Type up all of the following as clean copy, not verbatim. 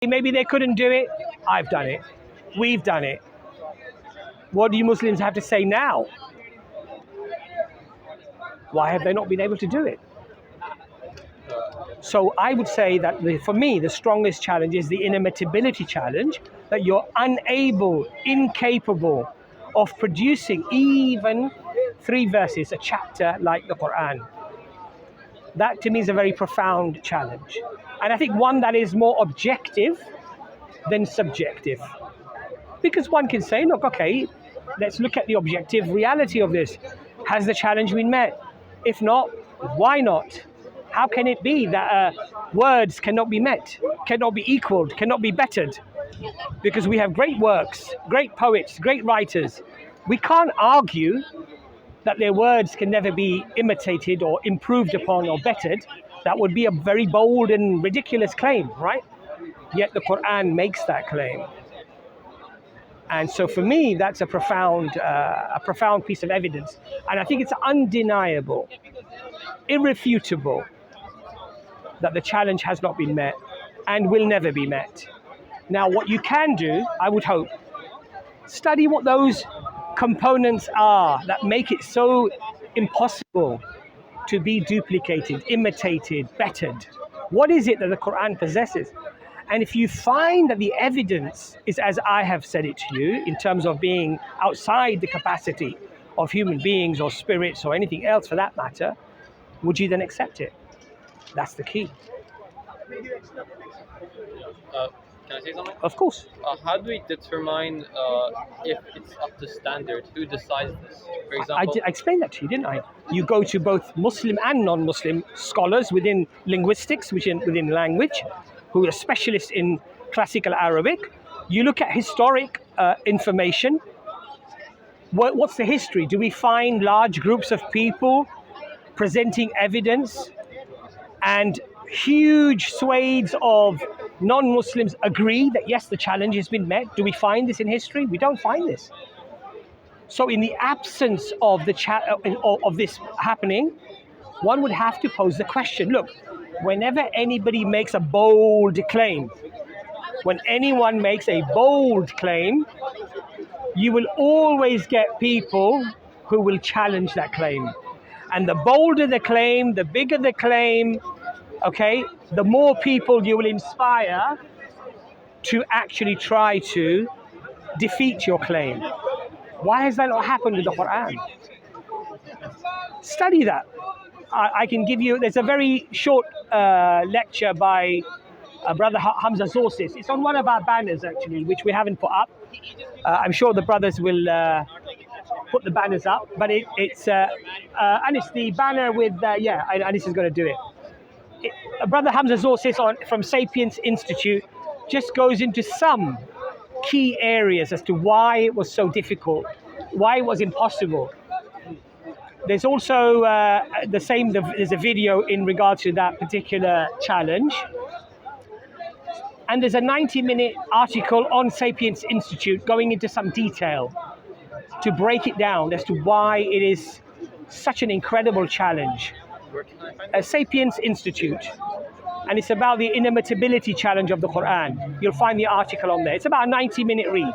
Maybe they couldn't do it. I've done it. We've done it. What do you Muslims have to say now? Why have they not been able to do it? So I would say that for me, the strongest challenge is the inimitability challenge, that you're unable, incapable of producing even 3 verses, a chapter like the Quran. That to me is a very profound challenge. And I think one that is more objective than subjective. Because one can say, look, okay, let's look at the objective reality of this. Has the challenge been met? If not, why not? How can it be that words cannot be met, cannot be equaled, cannot be bettered? Because we have great works, great poets, great writers. We can't argue that their words can never be imitated or improved upon or bettered. That would be a very bold and ridiculous claim, right? Yet the Quran makes that claim. And so for me, that's a profound piece of evidence. And I think it's undeniable, irrefutable, that the challenge has not been met and will never be met. Now, what you can do, I would hope, study what those components are that make it so impossible to be duplicated, imitated, bettered. What is it that the Quran possesses? And if you find that the evidence is as I have said it to you, in terms of being outside the capacity of human beings or spirits or anything else for that matter, would you then accept it? That's the key. Can I say something? Of course. How do we determine if it's up to standard? Who decides this? For example, I explained that to you, didn't I? You go to both Muslim and non-Muslim scholars within linguistics, within language, who are specialists in classical Arabic. You look at historic information. What's the history? Do we find large groups of people presenting evidence and huge swathes of non-Muslims agree that yes, the challenge has been met? Do we find this in history? We don't find this. So in the absence of of this happening, one would have to pose the question, look, whenever anybody makes a bold claim, when anyone makes a bold claim, you will always get people who will challenge that claim. And the bolder the claim, the bigger the claim, okay, the more people you will inspire to actually try to defeat your claim. Why has that not happened with the Quran? Study that. I can give you, there's a very short lecture by Brother Hamza Zorsis. It's on one of our banners actually, which we haven't put up. I'm sure the brothers will put the banners up, but it's the banner with, Anis is going to do it. Brother Hamza Zorsis from Sapiens Institute just goes into some key areas as to why it was so difficult, why it was impossible. There's also there's a video in regards to that particular challenge. And there's a 90-minute article on Sapiens Institute going into some detail to break it down as to why it is such an incredible challenge. Sapiens Institute. And it's about the inimitability challenge of the Quran. You'll find the article on there. It's about a 90-minute read.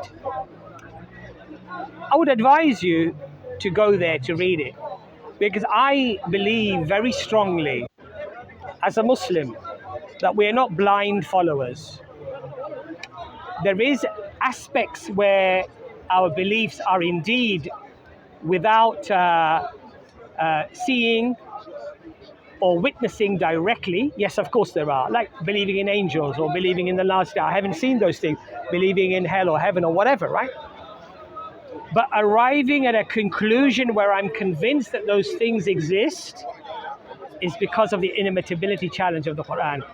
I would advise you to go there to read it, because I believe very strongly as a Muslim that we are not blind followers. There is aspects where our beliefs are indeed without seeing or witnessing directly. Yes, of course there are, like believing in angels or believing in the last day. I haven't seen those things, believing in hell or heaven or whatever, right? But arriving at a conclusion where I'm convinced that those things exist is because of the inimitability challenge of the Quran.